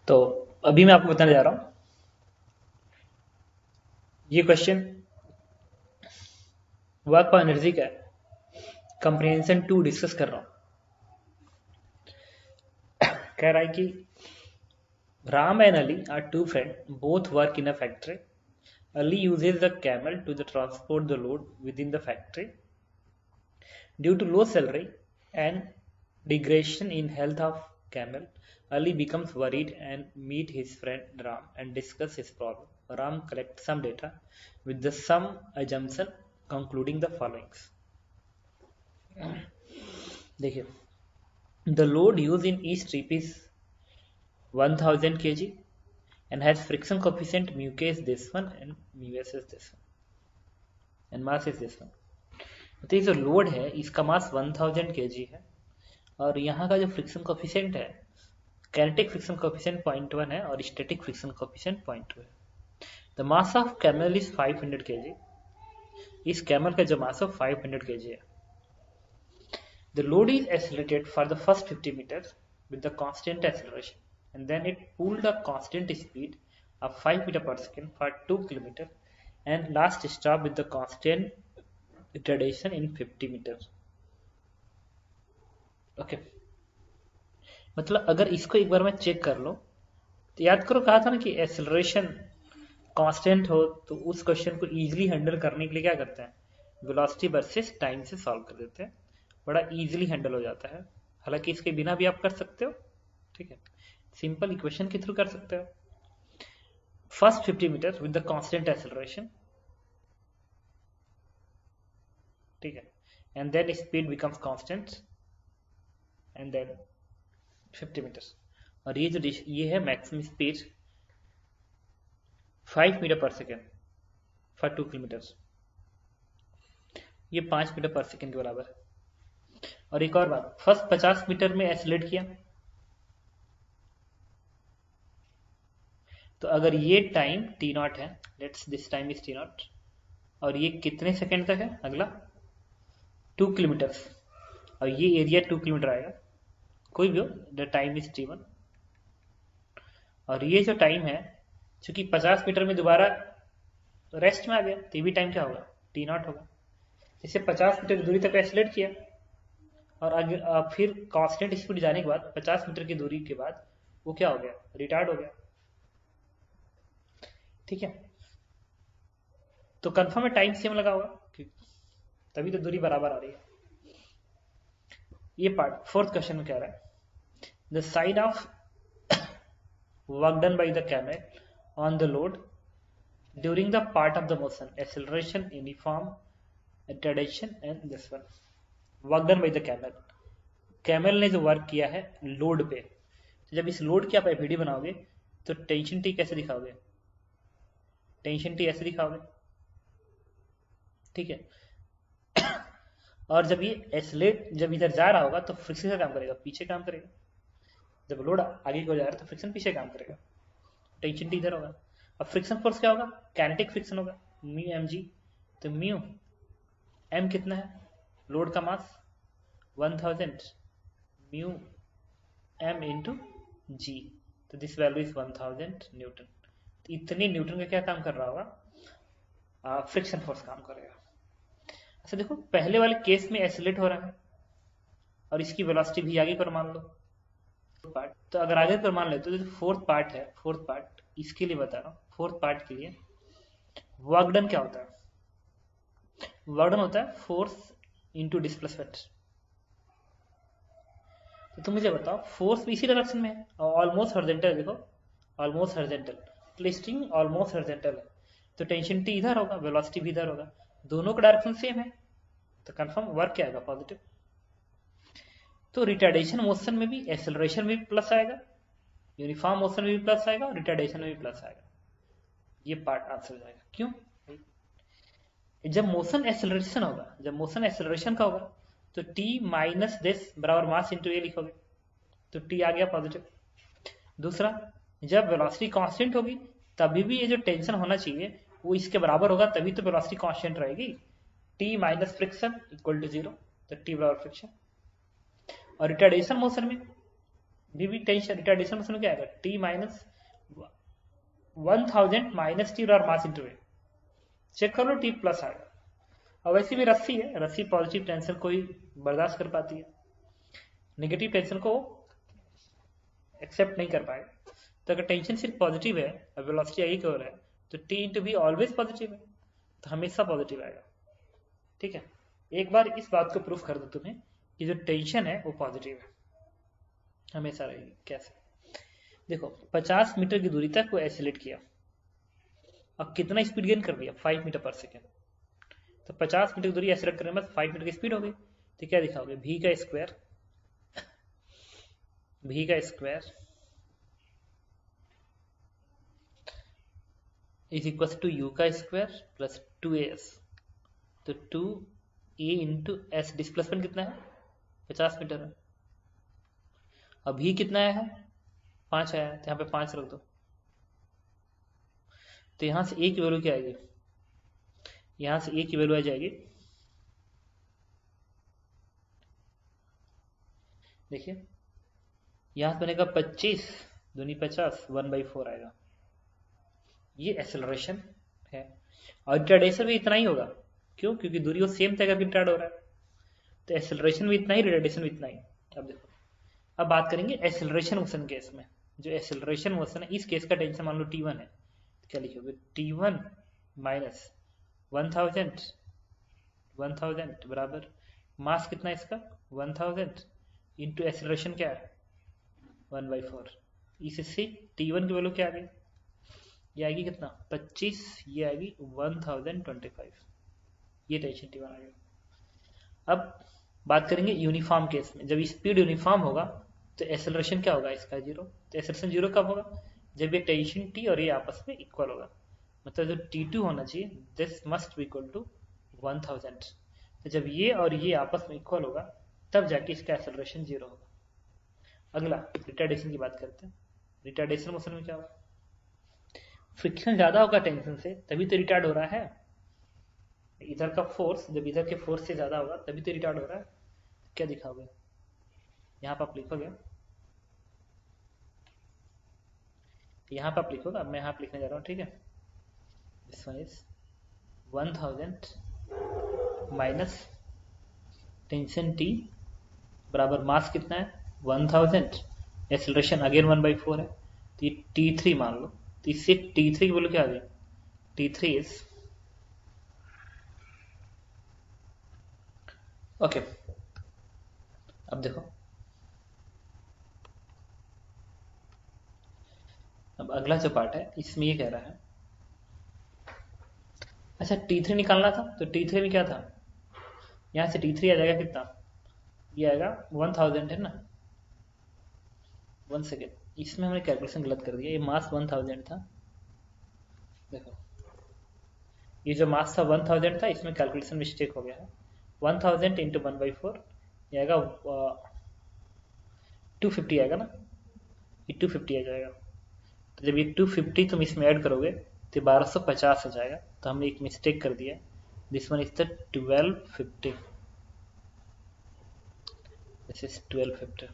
तो अभी मैं आपको बताने जा रहा हूँ ये क्वेश्चन वर्क ऑफ एनर्जी का है। कंप्रीहेंशन 2 डिस्कस कर रहा हूँ। कह रहा है कि Ram and Ali are two friend both work in a factory. Ali uses the camel to transport the load within the factory. Due to low salary and degradation in health of camel, Ali becomes worried and meet his friend Ram and discuss his problem. Ram collects some data with the some assumption concluding the followings. देखिए, the load used in each trip is 1000 kg and has friction coefficient mu k is this one and mu s is this one and mass is this one. तो ये जो load है इसका मास 1000 kg है और यहाँ का जो फ्रिक्शन कोफिशिएंट है, काइनेटिक फ्रिक्शन कोफिशिएंट 0.1 है और स्टैटिक फ्रिक्शन कोफिशिएंट 0.2 है. The mass of camel is 500 kg. इस कैमल का जो मास है 500 kg है. The load is accelerated for the first 50 metre with the constant acceleration and then it pulled a constant speed of 5 meter per second for 2 km and last stop with the constant retardation in 50 meters. Okay, मतलब अगर इसको एक बार मैं check कर लो तो याद करो कहा था ना कि एक्सेलरेशन कांस्टेंट हो तो उस क्वेश्चन को इजीली हैंडल करने के लिए क्या करते हैं, वेलोसिटी वर्सेस टाइम से सॉल्व कर देते हैं. बड़ा इजीली हैंडल हो जाता है. हालांकि इसके बिना भी आप कर सकते हो, ठीक है, सिंपल इक्वेशन के थ्रू कर सकते हो. First 50 metre with the constant acceleration, ठीक है, and then speed becomes constant and then 50 metre. और ये है मैक्सिमम स्पीड 5 मीटर पर सेकेंड फॉर 2 किलोमीटर. ये 5 मीटर पर सेकेंड के बराबर है. और एक और बात, फर्स्ट 50 मीटर में एक्सेलरेट किया तो अगर ये टाइम टी नॉट है, let's this time is T not, और ये कितने सेकेंड तक है, अगला 2 किलोमीटर, और ये एरिया 2 किलोमीटर आएगा, कोई भी हो, द टाइम इज t1. और ये जो टाइम है चूंकि 50 मीटर में दोबारा रेस्ट में आ गया तो ये भी टाइम क्या होगा, टी नॉट होगा. इसे 50 मीटर की दूरी तक एक्सेलरेट किया और आगे फिर कांस्टेंट स्पीड जाने के बाद 50 मीटर की दूरी के बाद वो क्या हो गया, रिटार्ड हो गया. ठीक है, तो कंफर्म है टाइम सेम लगा होगा, तभी तो दूरी बराबर आ रही है. ये पार्ट फोर्थ क्वेश्चन में कह रहा है the side of work done by the camel on the load during the part of the motion acceleration uniform retardation and this one. Work done by the camel, camel ने जो work किया है load पे, तो जब इस load की आप एफईडी बनाओगे तो टेंशन टी कैसे दिखाओगे, टेंशन टी ऐसे दिखाओगे, ठीक है. और जब ये एक्सेलरेट जब इधर जा रहा होगा तो फ्रिक्शन का काम करेगा, पीछे काम करेगा. जब लोड आगे को जा रहा है तो फ्रिक्शन पीछे काम करेगा, टेंशन टी इधर होगा. अब फ्रिक्शन फोर्स क्या होगा, काइनेटिक फ्रिक्शन होगा, म्यू एम जी. तो म्यू एम कितना है, लोड का मास 1000 म्यू एम इंटू जी, तो दिस वैल्यू इज 1000 न्यूटन. इतने न्यूटन का क्या काम कर रहा होगा, फ्रिक्शन फोर्स काम करेगा. अच्छा देखो, पहले वाले केस में एक्सेलरेट हो रहा है और इसकी वेलोसिटी भी आगे पर मान लो पार्ट, तो अगर आगे पर मान लेते तो फोर्थ पार्ट है, फोर्थ पार्ट इसके लिए बता रहा हूँ, फोर्थ पार्ट के लिए वर्क डन क्या होता है, वर्क डन होता है फोर्स इंटू डिस्प्लेसमेंट. तो तुम मुझे बताओ, फोर्स भी इसी डायरेक्शन में है और ऑलमोस्ट हॉरिजॉन्टल, देखो ऑलमोस्ट हॉरिजॉन्टल, प्लेस्टिंग ऑलमोस्ट हॉरिजॉन्टल है, तो टेंशन टी इधर होगा, वेलोसिटी भी इधर होगा, दोनों का डायरेक्शन सेम है, तो कंफर्म वर्क क्या आएगा, पॉजिटिव. तो रिटार्डेशन मोशन में भी एक्सेलरेशन में भी प्लस आएगा, यूनिफॉर्म मोशन में भी प्लस आएगा और रिटार्डेशन में भी प्लस आएगा. ये पार्ट आंसर हो जाएगा. क्यों, जब मोशन एक्सेलरेशन होगा, जब मोशन एक्सेलरेशन का होगा तो t माइनस दिस बराबर मास इंटू ए लिखोगे, तो t आ गया पॉजिटिव. दूसरा, जब वेलोसिटी कांस्टेंट होगी तभी भी ये जो टेंशन होना चाहिए वो इसके बराबर होगा, तभी तो वेलोसिटी कांस्टेंट रहेगी. t minus friction equal to 0, तो t बराबर फ्रिक्शन. और रिटार्डेशन मोशन में भी टेंशन रिटार्डेशन मोशन में क्या आएगा, टी माइनस 1000 माइनस टी और मास इंटू ए, चेक कर लो टी प्लस आएगा। और वैसे भी रस्सी है, रस्सी पॉजिटिव टेंशन को ही बर्दाश्त कर पाती है, नेगेटिव टेंशन को एक्सेप्ट नहीं कर पाएगा। तो अगर टेंशन सिर्फ पॉजिटिव है और वेलोसिटी आगे की ओर है तो T into be always positive है, तो हमेशा पॉजिटिव आएगा। ठीक है, एक बार इस बात को प्रूफ कर दो तुम्हें कि जो टेंशन है वो पॉजिटिव है, हमेशा रहेगी। कैसे, देखो 50 मीटर की दूरी तक वो एक्सेलरेट किया और कितना स्पीड गेन कर दिया, 5 मीटर पर सेकेंड। तो 50 मीटर की दूरी एक्सेलरेट करने में 5 मीटर की स्पीड हो गई, तो क्या दिखाओगे, v का square is equal to u का स्क्वायर प्लस 2as, तो 2a इंटू एस, डिस्प्लेसमेंट कितना है 50 मीटर है, अब v कितना आया है 5 आया है, तो यहाँ पे 5 रख दो। तो यहाँ से a की वैल्यू क्या आएगी, यहाँ से a की वैल्यू आ जाएगी, देखिए यहाँ से बनेगा 25 दूनी 50, 1/4 आएगा। ये एक्सेलरेशन है, और रिटार्डेशन भी इतना ही होगा, क्यों, क्योंकि दूरी वो सेम तय करके रिटार्ड हो रहा है, तो एक्सेलरेशन भी इतना ही, रिटार्डेशन भी इतना ही। अब देखो, अब बात करेंगे एक्सेलरेशन मोशन केस में। जो एक्सेलरेशन मोशन है, इस केस का टेंशन मान लो T1 है, तो क्या लिखोगे, T1 माइनस 1000 बराबर मास कितना है इसका 1000 इंटू एक्सेलरेशन क्या है 1/4। इससे T1 की वैल्यू क्या आ गई, ये आएगी कितना 25, ये आएगी 1025, ये टेंशन T1 आ गया। अब बात करेंगे यूनिफॉर्म केस में। जब स्पीड यूनिफॉर्म होगा तो एक्सेलरेशन क्या होगा इसका 0। तो एक्सेलरेशन 0 कब होगा, जब ये टेंशन T और ये आपस में इक्वल होगा, मतलब जो T2 होना चाहिए this must be equal to 1000। तो जब ये और ये आपस में इक्वल होगा तब जाके इसका एक्सेलरेशन 0 होगा। अगला रिटार्डेशन की बात करते हैं। रिटार्डेशन मोशन में क्या होगा, फ्रिक्शन ज्यादा होगा टेंशन से, तभी तो रिटार्ड हो रहा है। इधर का फोर्स जब इधर के फोर्स से ज्यादा होगा तभी तो रिटार्ड हो रहा है। क्या दिखाओगे, यहाँ पर आप लिखोगे, यहाँ पर आप लिखोगे, अब मैं यहाँ पर लिखने जा रहा हूँ, ठीक है। This one is 1000 minus tension T बराबर मास कितना है 1000, एक्सेलरेशन अगेन 1/4 है, तो ये T3 मान लो। तो इससे T3 की वैल्यू क्या आ गई, T3 इज ओके। अब देखो, अब अगला जो पार्ट है इसमें ये कह रहा है, अच्छा T3 निकालना था, तो T3 में क्या था, यहाँ से T3 आ जाएगा कितना, ये आएगा 1000 है ना। 1 सेकेंड, इसमें हमने कैलकुलेशन गलत कर दिया, ये मास 1000 था, देखो ये जो मास था 1000 था, इसमें कैलकुलेशन मिस्टेक हो गया है। 1000 इंटू 1/4 ये आएगा 250 आएगा ना, ये 250 आ जाएगा। तो जब ये 250 तुम इसमें ऐड करोगे तो 1250 आ जाएगा। तो हमने एक मिस्टेक कर दिया, this one is the 1250, this is 1250।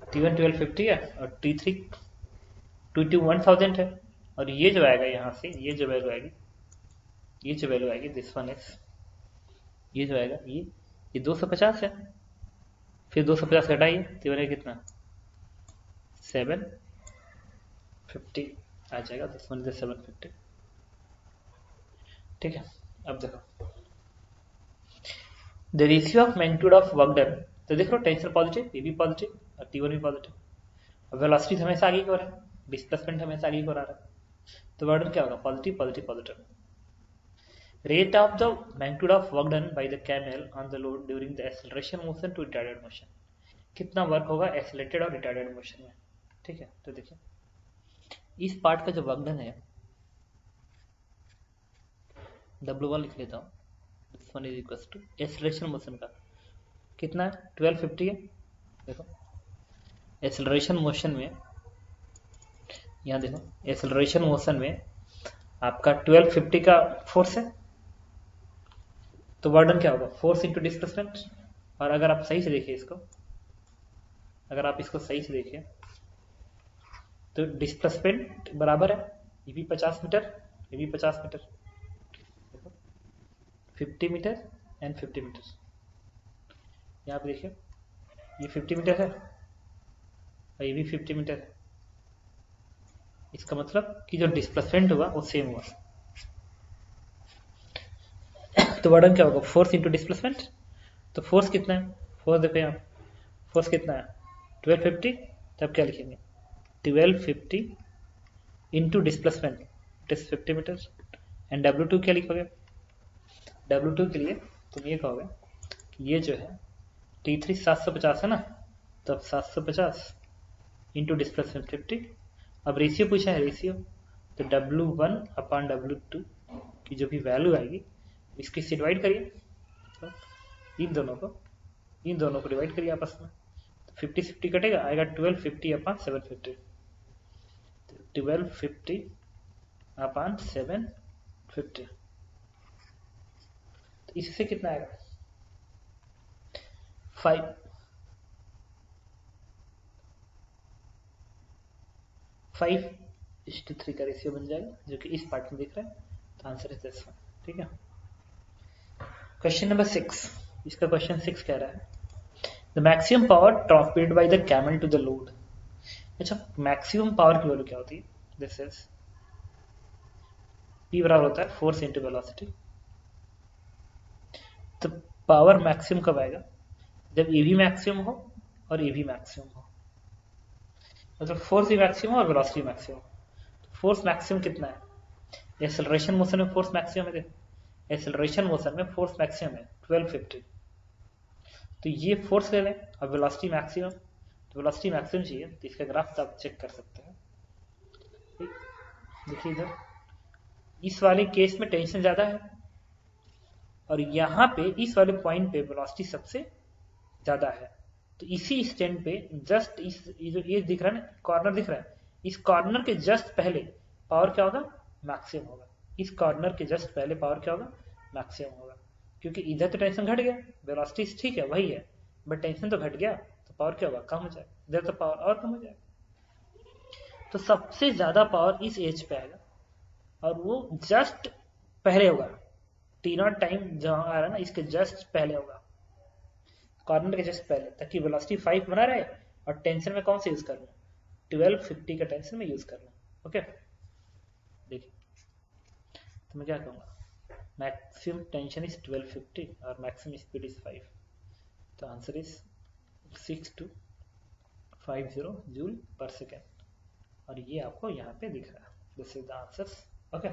T1 1250 है और T3 1000 है, और ये जो आएगा यहाँ से, ये जो वैल्यू आएगी दिस वन इज, ये जो आएगा ये 250 है, फिर 250 घटाइए तो बनेगा कितना 750 आ जाएगा, दिस वन इज 750। ठीक है, अब देखो the ratio of magnitude of work done, तो देख लो टेंशन पॉजिटिव, ये भी पॉजिटिव और T1 भी पॉजिटिव, और वेलोसिटी हमेशा आगे की ओर है, डिस्प्लेसमेंट हमेशा आगे की ओर आ रहा है, तो वर्क डन क्या होगा positive positive positive. Rate of the magnitude of work done by the camel on the load during the acceleration motion to retarded motion, कितना वर्क होगा एक्सेलरेटेड और रिटार्डेड मोशन में। ठीक है, तो देखिए इस पार्ट का जो वर्क डन है W1 लिख लेता हूँ, this one is equal to acceleration motion का कितना है 1250 है। देखो एक्सेलरेशन मोशन में, यहाँ देखो एक्सेलरेशन मोशन में आपका 1250 का फोर्स है, तो वर्क डन क्या होगा फोर्स इंटू डिस्प्लेसमेंट। और अगर आप सही से देखिए इसको, अगर आप इसको सही से देखें तो डिस्प्लेसमेंट बराबर है ये भी 50 मीटर, ये भी 50 मीटर, देखो 50 मीटर एंड 50 मीटर। यहाँ पे देखिए ये 50 मीटर है और ये भी 50 मीटर है। इसका मतलब कि जो डिस्प्लेसमेंट हुआ वो सेम हुआ। तो वर्डन क्या होगा, फोर्स इंटू डिस्प्लेसमेंट। तो फोर्स कितना है, फोर्स देखो यहाँ फोर्स कितना है 1250, तब क्या लिखेंगे 1250 into displacement it is 50 metre and W2 क्या लिखोगे, W2 के लिए तुम ये कहोगे कि ये जो है T3 750 है ना, तब 750 इंटू डिस्प्लेसमेंट 50। अब रेशियो पूछा है, रेशियो तो W1 अपॉन W2 की जो भी वैल्यू आएगी इसकी से डिवाइड करिए, तो इन दोनों को डिवाइड करिए आपस में, तो 50-50 कटेगा, आएगा 1250 अपॉन 750, 1250 अपॉन 750। तो इससे कितना आएगा 5:3 का रेशियो बन जाएगा, जो कि इस पार्ट में दिख रहा है। तो आंसर इज दिस वन, ठीक है। क्वेश्चन नंबर 6, इसका क्वेश्चन 6 कह रहा है the maximum power transmitted by the camel to the load. अच्छा, मैक्सिमम पावर की वैल्यू क्या होती है, दिस इज P बराबर होता है फोर्स इंटू वेलोसिटी। तो पावर मैक्सिमम कब आएगा, जब ये भी मैक्सिमम हो और ये भी मैक्सिमम हो, मतलब फोर्स भी मैक्सिमम और वेलोसिटी मैक्सिमम। तो फोर्स मैक्सिमम कितना है, एक्सेलरेशन मोशन में फोर्स मैक्सिमम है, एक्सेलरेशन मोशन में फोर्स मैक्सिमम है 1250। तो ये फोर्स ले लें और वेलोसिटी मैक्सिमम, तो वेलोसिटी मैक्सिमम चाहिए तो इसका ग्राफ आप चेक कर सकते हैं। देखिए इधर इस वाले केस में टेंशन ज्यादा है और यहाँ पे इस वाले पॉइंट पे वेलोसिटी सबसे ज्यादा है। तो इसी स्टैंड पे जस्ट इस जो ये दिख रहा है ना कॉर्नर दिख रहा है, इस कॉर्नर के जस्ट पहले पावर क्या होगा, मैक्सिमम होगा। इस कॉर्नर के जस्ट पहले पावर क्या होगा, मैक्सिमम होगा, क्योंकि इधर तो टेंशन घट गया, वेलोसिटी ठीक है वही है बट टेंशन तो घट गया, तो पावर क्या होगा, कम हो जाएगा, इधर तो पावर और कम हो जाएगा। तो सबसे ज्यादा पावर इस एज पे आएगा और वो जस्ट पहले होगा, T0 टाइम जहां आ रहा है ना इसके जस्ट पहले होगा, कॉर्नर के जस्ट पहले, ताकि वेलोसिटी 5 बना रहे और टेंशन में कौन सा यूज करना, 1250 का टेंशन में यूज करना। ओके, देखिए तो मैं क्या कहूँगा, मैक्सिमम टेंशन इज 1250 और मैक्सिमम स्पीड इज 5, तो आंसर इज 6250 जूल पर सेकेंड, और ये आपको यहाँ पे दिख रहा है, this is the answer. Okay.